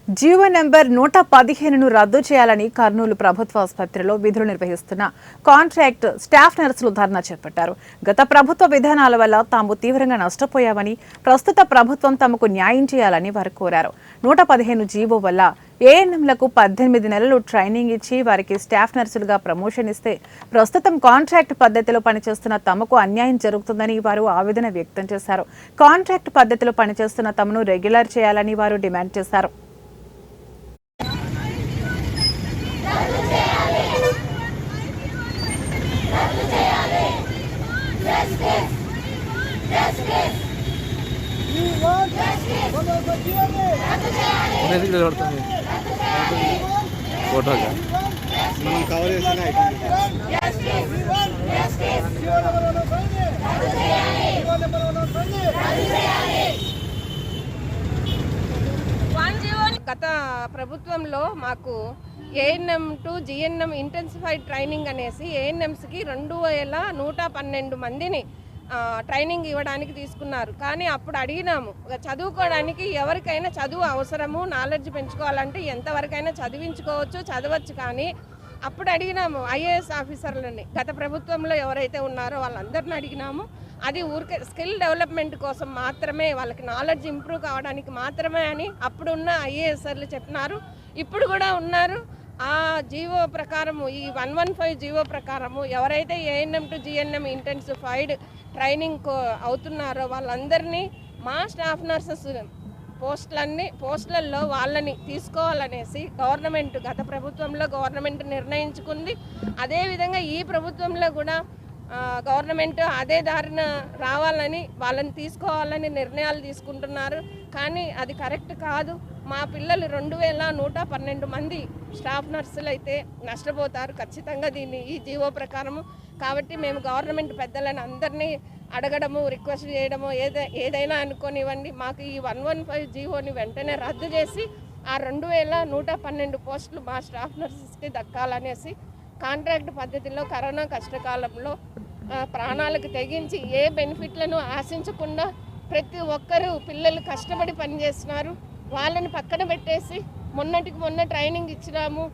GO number 115ను రద్దు చేయాలని కర్నూలు ప్రభుత్వ ఆసుపత్రిలో విధులు నిర్వహిస్తున్న కాంట్రాక్ట్ స్టాఫ్ నర్సులు ధర్నా చేపట్టారు. గత ప్రభుత్వ విధానాల వల్ల తాము తీవ్రంగా నష్టపోయామని, ప్రస్తుత ప్రభుత్వం తమకు న్యాయం చేయాలని వారు కోరారు. 115 జీవో వల్ల ఏఎన్ఎంలకు 18 నెలలు ట్రైనింగ్ ఇచ్చి వారికి స్టాఫ్ నర్సులుగా ప్రమోషన్ ఇస్తే ప్రస్తుతం కాంట్రాక్ట్ పద్ధతిలో పనిచేస్తున్న తమకు అన్యాయం జరుగుతుందని వారు ఆవేదన వ్యక్తం చేశారు. కాంట్రాక్ట్ పద్ధతిలో పనిచేస్తున్న తమను రెగ్యులర్ చేయాలని వారు డిమాండ్ చేశారు. గత ప్రభుత్వంలో మాకు ANM to GNM intensified training అనేసి ఏఎన్ఎంస్కి 2112 మందిని ట్రైనింగ్ ఇవ్వడానికి తీసుకున్నారు. కానీ అప్పుడు అడిగినాము, చదువుకోవడానికి ఎవరికైనా చదువు అవసరము, నాలెడ్జ్ పెంచుకోవాలంటే ఎంతవరకైనా చదవచ్చు. కానీ అప్పుడు అడిగినాము ఐఏఎస్ ఆఫీసర్లని, గత ప్రభుత్వంలో ఎవరైతే ఉన్నారో వాళ్ళందరిని అడిగినాము. అది ఊరికే స్కిల్ డెవలప్మెంట్ కోసం మాత్రమే, వాళ్ళకి నాలెడ్జ్ ఇంప్రూవ్ కావడానికి మాత్రమే అని అప్పుడున్న ఐఏఎస్ఆర్లు చెప్పినారు. ఇప్పుడు కూడా ఉన్నారు. ఆ జీవో ప్రకారము, ఈ 115 జీవో ప్రకారము ఎవరైతే ANM to GNM intensified training అవుతున్నారో వాళ్ళందరినీ మా స్టాఫ్ నర్సెస్ పోస్టులలో వాళ్ళని తీసుకోవాలనేసి గత ప్రభుత్వంలో గవర్నమెంట్ నిర్ణయించుకుంది. అదేవిధంగా ఈ ప్రభుత్వంలో కూడా గవర్నమెంట్ అదే దారిన రావాలని, వాళ్ళని తీసుకోవాలని నిర్ణయాలు తీసుకుంటున్నారు. కానీ అది కరెక్ట్ కాదు. మా పిల్లలు 2112 మంది స్టాఫ్ నర్సులు అయితే నష్టపోతారు ఖచ్చితంగా ఈ జీవో ప్రకారము. కాబట్టి మేము గవర్నమెంట్ పెద్దలను అందరినీ అడగడము, రిక్వెస్ట్ చేయడము, ఏదైనా అనుకోనివ్వండి, మాకు ఈ 115 జీవోని వెంటనే రద్దు చేసి ఆ 2112 పోస్టులు మా స్టాఫ్ నర్సెస్కి దక్కాలనేసి, కాంట్రాక్ట్ పద్ధతిలో కరోనా కష్టకాలంలో ప్రాణాలకు తెగించి ఏ బెనిఫిట్లను ఆశించకుండా ప్రతి ఒక్కరూ పిల్లలు కష్టపడి పనిచేస్తున్నారు. వాళ్ళని పక్కన పెట్టేసి మొన్నటికి మొన్న ట్రైనింగ్ ఇచ్చినాము,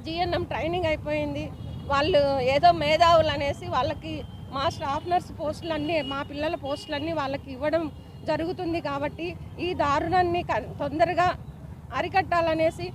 జిఎన్ఎం ట్రైనింగ్ అయిపోయింది, వాళ్ళు ఏదో మేధావులు అనేసి వాళ్ళకి మా స్టాఫ్ నర్స్ పోస్టులన్నీ, మా పిల్లల పోస్టులన్నీ వాళ్ళకి ఇవ్వడం జరుగుతుంది. కాబట్టి ఈ దారుణాన్ని తొందరగా అరికట్టాలనేసి